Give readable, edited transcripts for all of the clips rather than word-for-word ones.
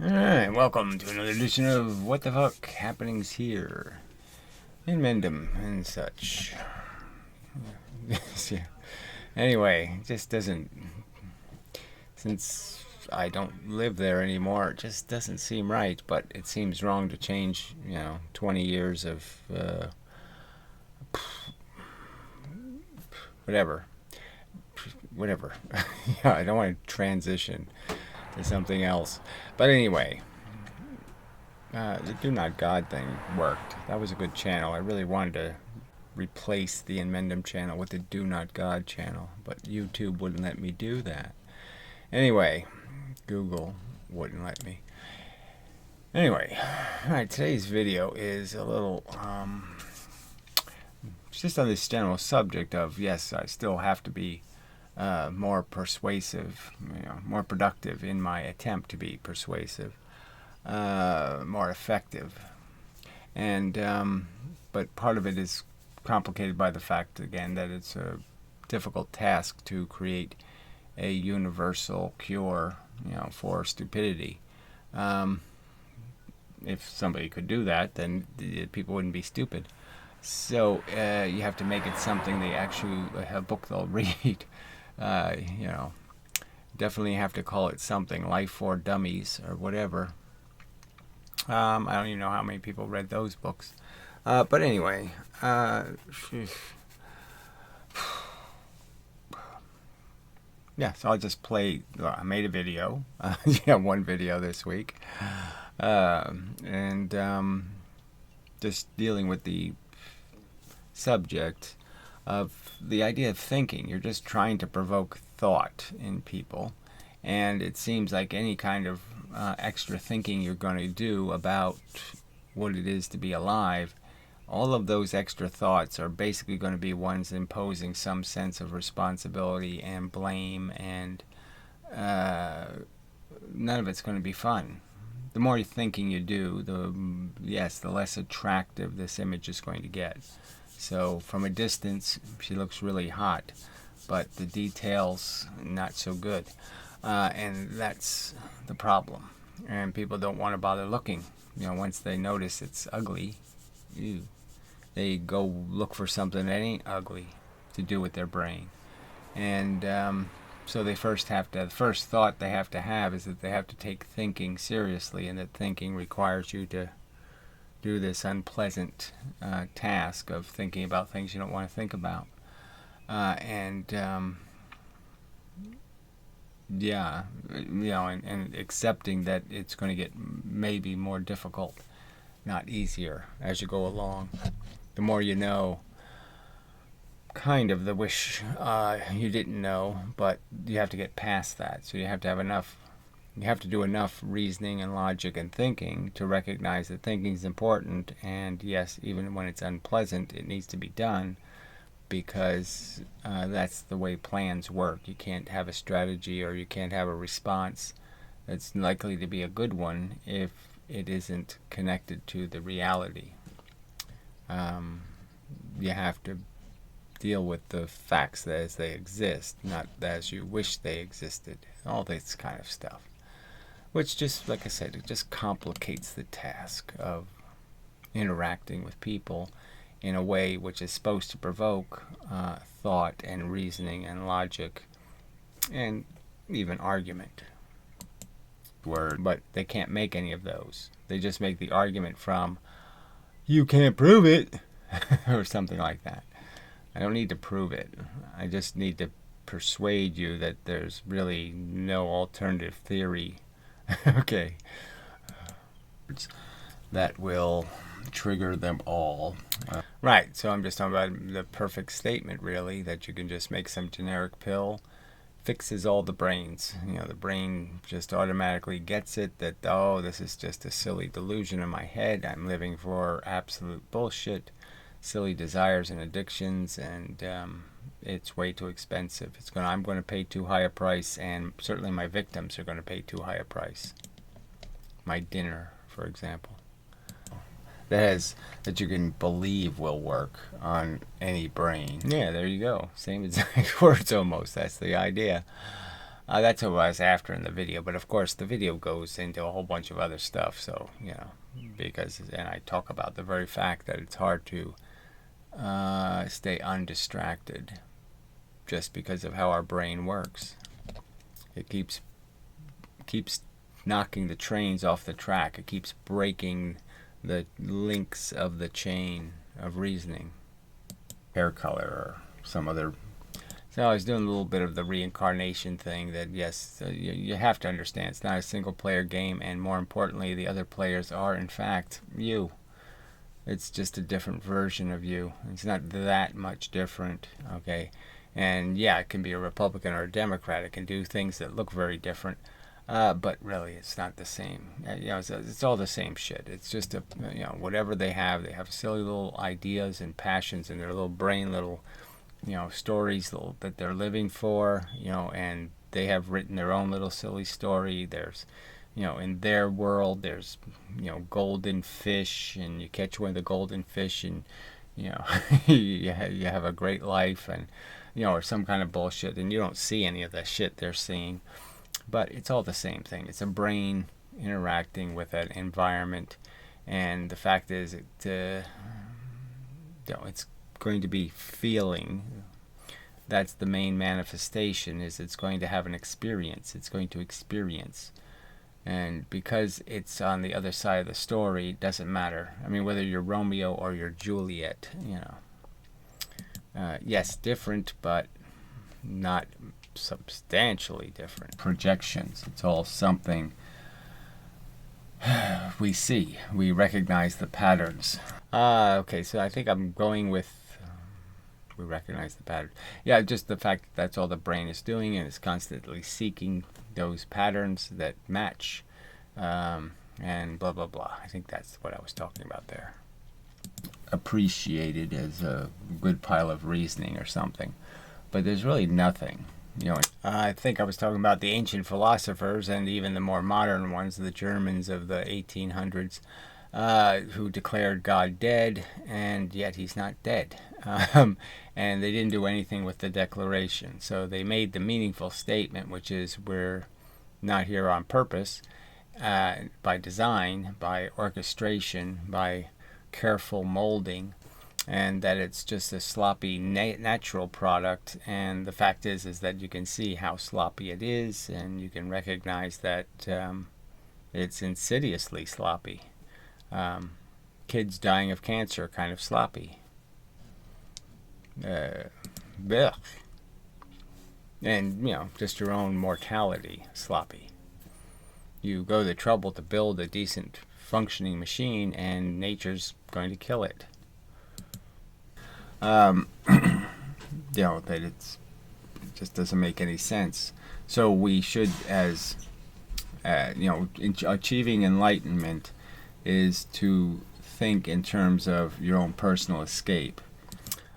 Alright, welcome to another edition of What the Fuck Happenings Here in Mendham and such. Anyway, it just doesn't, since I don't live there anymore, it just doesn't seem right, but it seems wrong to change, 20 years of whatever. Yeah, I don't want to transition to something else. But anyway, the Do Not God thing worked. That was a good channel. I really wanted to replace the inmendham channel with the Do Not God channel, but YouTube wouldn't let me do that. Anyway, Google wouldn't let me. Anyway, alright, today's video is a little, just on this general subject of, yes, I still have to be more persuasive, more productive in my attempt to be persuasive, more effective. And but part of it is complicated by the fact, again, that it's a difficult task to create a universal cure, for stupidity. If somebody could do that, then people wouldn't be stupid. So you have to make it something they actually, a book they'll read. Definitely have to call it something, Life for Dummies or whatever. I don't even know how many people read those books. But anyway, yeah, so I'll just play. I made a video, one video this week, and just dealing with the subject of the idea of thinking. You're just trying to provoke thought in people, and it seems like any kind of extra thinking you're going to do about what it is to be alive, all of those extra thoughts are basically going to be ones imposing some sense of responsibility and blame, and none of it's going to be fun. The more thinking you do, the less attractive this image is going to get. So from a distance, she looks really hot, but the details, not so good. And that's the problem. And people don't want to bother looking. Once they notice it's ugly, they go look for something that ain't ugly to do with their brain. And so the first thought they have to have is that they have to take thinking seriously, and that thinking requires you to do this unpleasant task of thinking about things you don't want to think about. And accepting that it's going to get maybe more difficult, not easier, as you go along. The more you know, kind of the wish you didn't know, but you have to get past that. So you have to have enough. You have to do enough reasoning and logic and thinking to recognize that thinking is important, and yes, even when it's unpleasant, it needs to be done, because that's the way plans work. You can't have a strategy, or you can't have a response that's likely to be a good one if it isn't connected to the reality. You have to deal with the facts as they exist, not as you wish they existed. All this kind of stuff. Which just, like I said, it just complicates the task of interacting with people in a way which is supposed to provoke thought and reasoning and logic and even argument. But they can't make any of those. They just make the argument from, you can't prove it, or something like that. I don't need to prove it. I just need to persuade you that there's really no alternative theory. Okay. That will trigger them all. Right, so I'm just talking about the perfect statement, really, that you can just make some generic pill, fixes all the brains. The brain just automatically gets it that, oh, this is just a silly delusion in my head. I'm living for absolute bullshit, silly desires and addictions, and it's way too expensive. I'm going to pay too high a price, and certainly my victims are going to pay too high a price. My dinner, for example, that you can believe will work on any brain. Yeah, there you go. Same exact words almost. That's the idea. That's what I was after in the video, but of course the video goes into a whole bunch of other stuff, so, you know, and I talk about the very fact that it's hard to stay undistracted just because of how our brain works. It keeps knocking the trains off the track. It keeps breaking the links of the chain of reasoning. Hair color or some other. So I was doing a little bit of the reincarnation thing that, yes, you have to understand it's not a single player game, and more importantly, the other players are in fact you. It's just a different version of you. It's not that much different, okay? And yeah, it can be a Republican or a Democrat. It can do things that look very different, but really it's not the same. You know, it's all the same shit. It's just whatever they have silly little ideas and passions in their little brain, little stories that they're living for, and they have written their own little silly story. There's, in their world, there's, golden fish, and you catch one of the golden fish, and, you have a great life, and, or some kind of bullshit, and you don't see any of the shit they're seeing. But it's all the same thing. It's a brain interacting with an environment, and the fact is, it's going to be feeling. That's the main manifestation. Is it's going to have an experience. It's going to experience, and because it's on the other side of the story, it doesn't matter. I mean, whether you're Romeo or you're Juliet, yes, different, but not substantially different. Projections. It's all something we see. We recognize the patterns. Okay, so I think I'm going with we recognize the pattern. Yeah, just the fact that that's all the brain is doing, and it's constantly seeking those patterns that match, and blah, blah, blah. I think that's what I was talking about there. Appreciated as a good pile of reasoning or something. But there's really nothing. I think I was talking about the ancient philosophers and even the more modern ones, the Germans of the 1800s, who declared God dead, and yet he's not dead. And they didn't do anything with the declaration. So they made the meaningful statement, which is we're not here on purpose, by design, by orchestration, by careful molding, and that it's just a sloppy natural product. And the fact is that you can see how sloppy it is, and you can recognize that it's insidiously sloppy. Kids dying of cancer, kind of sloppy. Blech. And, just your own mortality, sloppy. You go to the trouble to build a decent functioning machine, and nature's going to kill it. That it just doesn't make any sense. So we should, as achieving enlightenment is to think in terms of your own personal escape.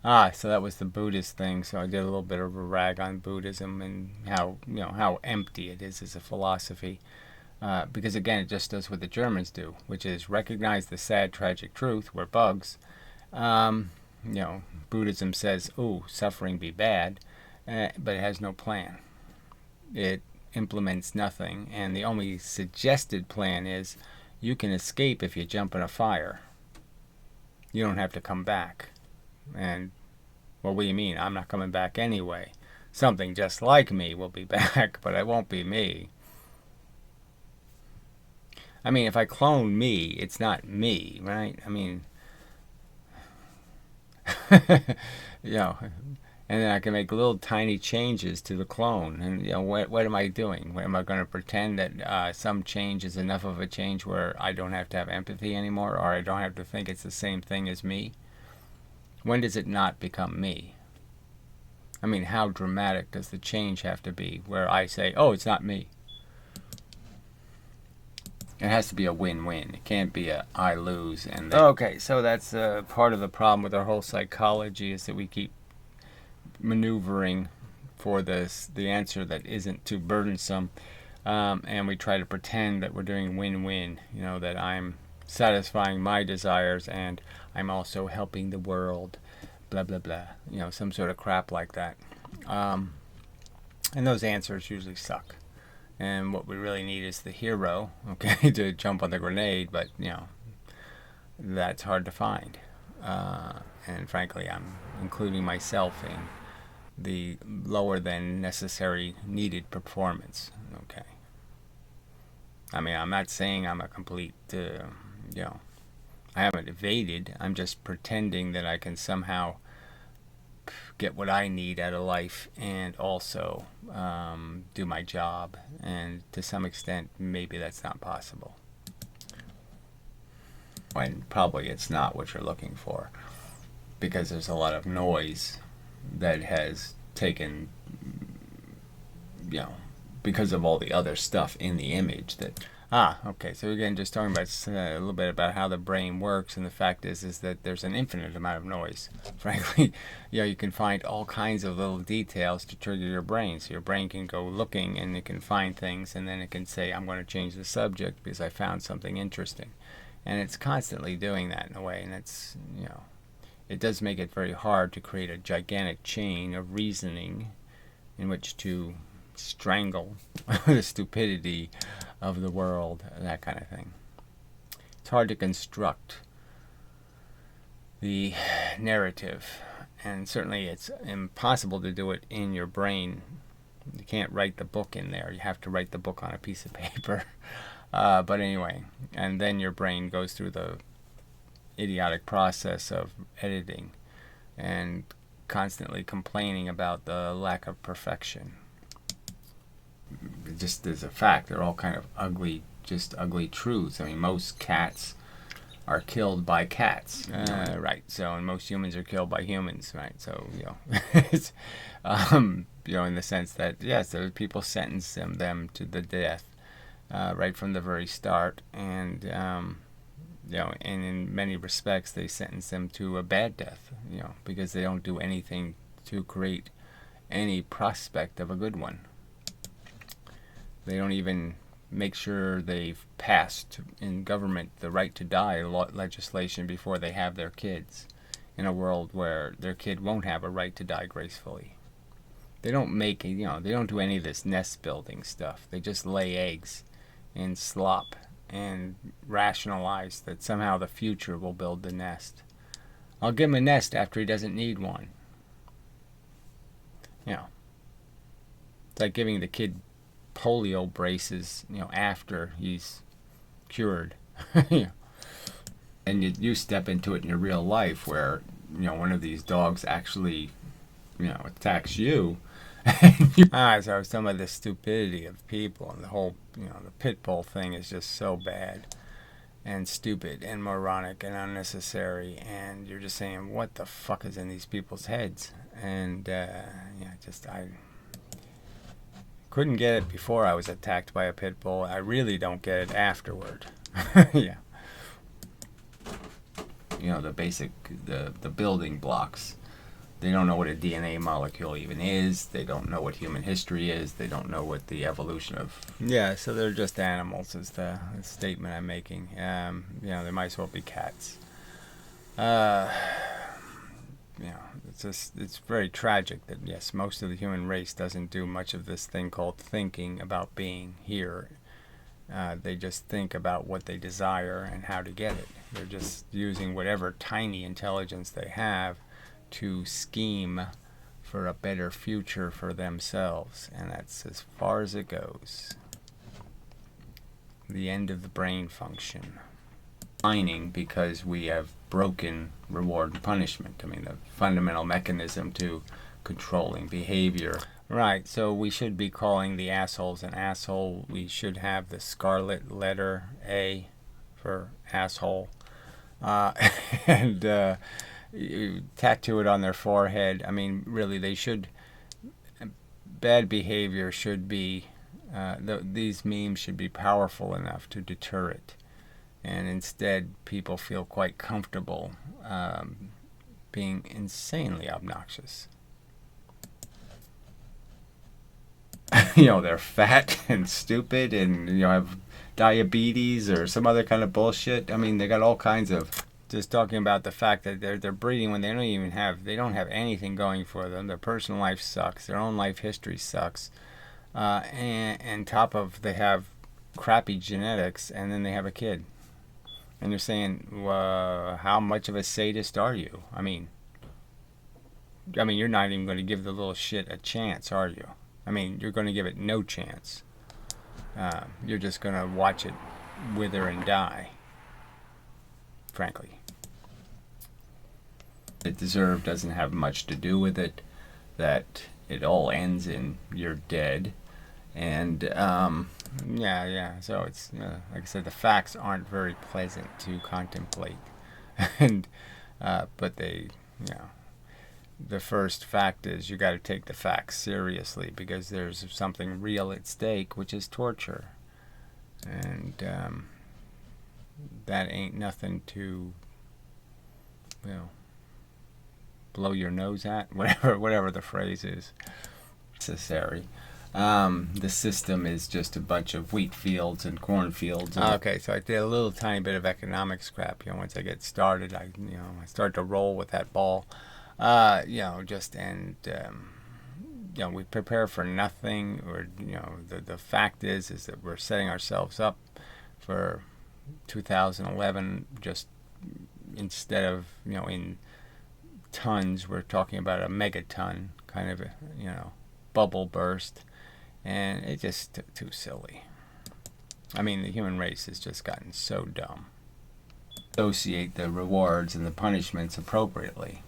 So that was the Buddhist thing. So I did a little bit of a rag on Buddhism and how empty it is as a philosophy. Because again, it just does what the Germans do, which is recognize the sad, tragic truth. We're bugs. Buddhism says, "Oh, suffering be bad," but it has no plan. It implements nothing, and the only suggested plan is you can escape if you jump in a fire. You don't have to come back. And, well, what do you mean? I'm not coming back anyway. Something just like me will be back, but it won't be me. I mean, if I clone me, it's not me, right? I mean, and then I can make little tiny changes to the clone. And, what am I doing? Am I going to pretend that some change is enough of a change where I don't have to have empathy anymore, or I don't have to think it's the same thing as me? When does it not become me? I mean, how dramatic does the change have to be where I say, oh, it's not me? It has to be a win-win. It can't be a I lose and okay, so that's part of the problem with our whole psychology, is that we keep maneuvering for the answer that isn't too burdensome, and we try to pretend that we're doing win-win, that I'm satisfying my desires and I'm also helping the world, blah blah blah, some sort of crap like that. And those answers usually suck. And what we really need is the hero, okay, to jump on the grenade, but, that's hard to find. And frankly, I'm including myself in the lower than necessary needed performance, okay. I mean, I'm not saying I'm a complete, I haven't evaded. I'm just pretending that I can somehow get what I need out of life and also do my job. And to some extent, maybe that's not possible. And probably it's not what you're looking for, because there's a lot of noise that has taken, because of all the other stuff in the image that... Okay, so again, just talking about a little bit about how the brain works, and the fact is that there's an infinite amount of noise. Frankly, you can find all kinds of little details to trigger your brain. So your brain can go looking, and it can find things, and then it can say, I'm going to change the subject because I found something interesting. And it's constantly doing that in a way, and it's, it does make it very hard to create a gigantic chain of reasoning in which to strangle the stupidity of the world, that kind of thing. It's hard to construct the narrative, and certainly it's impossible to do it in your brain. You can't write the book in there. You have to write the book on a piece of paper. But anyway, and then your brain goes through the idiotic process of editing and constantly complaining about the lack of perfection. Just as a fact, they're all kind of ugly, just ugly truths. I mean, most cats are killed by cats, right? So, and most humans are killed by humans, right? So, it's, in the sense that, yes, there are people sentence them to the death right from the very start, and and in many respects, they sentence them to a bad death, because they don't do anything to create any prospect of a good one. They don't even make sure they've passed in government the right to die legislation before they have their kids, in a world where their kid won't have a right to die gracefully. They don't make, they don't do any of this nest building stuff. They just lay eggs and slop and rationalize that somehow the future will build the nest. I'll give him a nest after he doesn't need one. It's like giving the kid polio braces, after he's cured. And you step into it in your real life where, one of these dogs actually, attacks you. So some of the stupidity of people and the whole, the pit bull thing is just so bad and stupid and moronic and unnecessary, and you're just saying, what the fuck is in these people's heads? And I couldn't get it before I was attacked by a pit bull. I really don't get it afterward. Yeah. The basic, the building blocks. They don't know what a DNA molecule even is. They don't know what human history is. They don't know what the evolution of... Yeah, so they're just animals is the statement I'm making. They might as well be cats. It's very tragic that, yes, most of the human race doesn't do much of this thing called thinking about being here. They just think about what they desire and how to get it. They're just using whatever tiny intelligence they have to scheme for a better future for themselves, and that's as far as it goes. The end of the brain function. Whining because we have broken reward and punishment. I mean, the fundamental mechanism to controlling behavior. Right, so we should be calling the assholes an asshole. We should have the scarlet letter A for asshole. And you tattoo it on their forehead. I mean, really, they should... Bad behavior should be... these memes should be powerful enough to deter it. And instead, people feel quite comfortable being insanely obnoxious. They're fat and stupid and, have diabetes or some other kind of bullshit. I mean, they got all kinds of just talking about the fact that they're breeding when they don't have anything going for them. Their personal life sucks. Their own life history sucks. And top of they have crappy genetics, and then they have a kid. And they're saying, how much of a sadist are you? I mean, you're not even going to give the little shit a chance, are you? I mean, you're going to give it no chance. You're just going to watch it wither and die, frankly. It deserved doesn't have much to do with it. That it all ends in you're dead. And, so it's, like I said, the facts aren't very pleasant to contemplate. And, but they, the first fact is you got to take the facts seriously, because there's something real at stake, which is torture. And that ain't nothing to, blow your nose at, whatever the phrase is necessary. The system is just a bunch of wheat fields and corn fields. Okay, so I did a little tiny bit of economics crap. Once I get started, I start to roll with that ball. We prepare for nothing. Or the fact is that we're setting ourselves up for 2011. Just instead of in tons, we're talking about a megaton kind of bubble burst, and it's just too silly. I mean, the human race has just gotten so dumb. Associate the rewards and the punishments appropriately.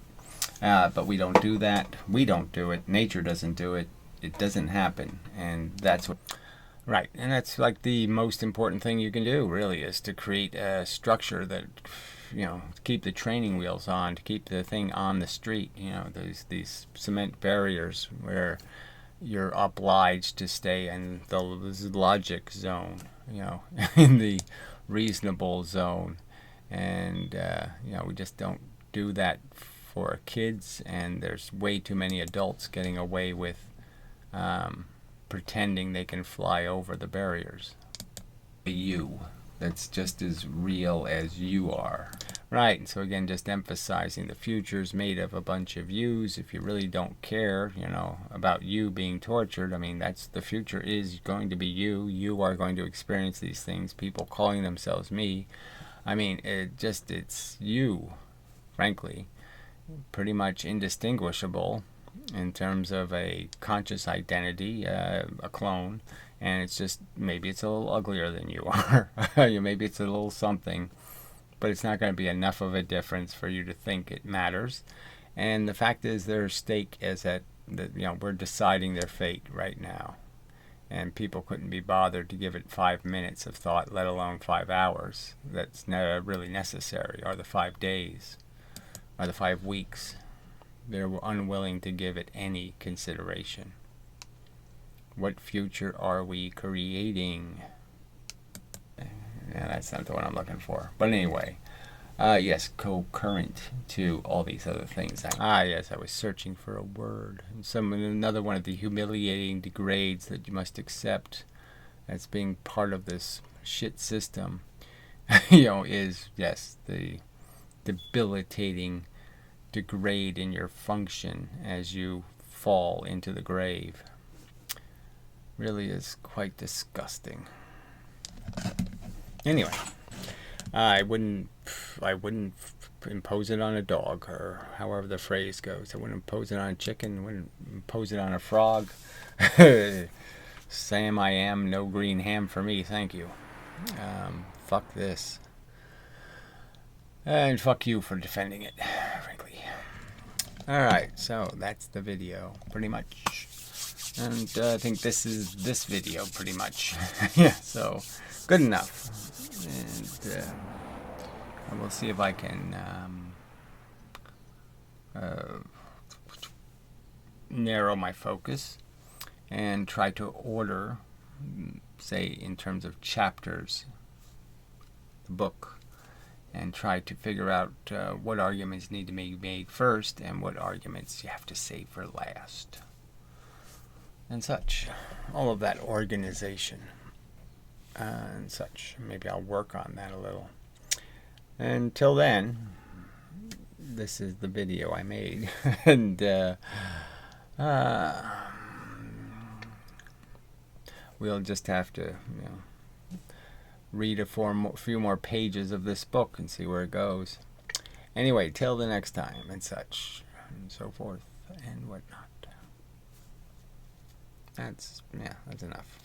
But we don't do that. We don't do it. Nature doesn't do it. It doesn't happen. And that's what... Right. And that's like the most important thing you can do, really, is to create a structure that, to keep the training wheels on, to keep the thing on the street. These cement barriers where you're obliged to stay in the logic zone, in the reasonable zone. And, we just don't do that for kids, and there's way too many adults getting away with pretending they can fly over the barriers. You, that's just as real as you are. Right, and so again, just emphasizing the future's made of a bunch of yous. If you really don't care, about you being tortured, that's the future is going to be you. You are going to experience these things. People calling themselves me. It's you, frankly. Pretty much indistinguishable in terms of a conscious identity, a clone, and it's just, maybe it's a little uglier than you are. Maybe it's a little something, but it's not going to be enough of a difference for you to think it matters. And the fact is, their stake is that we're deciding their fate right now, and people couldn't be bothered to give it 5 minutes of thought, let alone 5 hours. That's never really necessary, or the 5 days. Or the 5 weeks. They're unwilling to give it any consideration. What future are we creating? Yeah, that's not the one I'm looking for. But anyway, yes, co-current to all these other things. Yes, I was searching for a word. Another one of the humiliating degrades that you must accept as being part of this shit system, is, yes, the debilitating degrade in your function as you fall into the grave. Really is quite disgusting. Anyway, I wouldn't impose it on a dog, or however the phrase goes. I wouldn't impose it on a chicken. I wouldn't impose it on a frog. Sam I am, no green ham for me, thank you. Fuck this. And fuck you for defending it, frankly. Alright, so that's the video, pretty much. And I think this is this video, pretty much. Yeah, so good enough. And I will see if I can narrow my focus and try to order, say, in terms of chapters, the book, and try to figure out what arguments need to be made first and what arguments you have to save for last, and such. All of that organization and such. Maybe I'll work on that a little. Until then, this is the video I made. And we'll just have to, read a few more pages of this book and see where it goes. Anyway, till the next time, and such, and so forth, and whatnot. That's enough.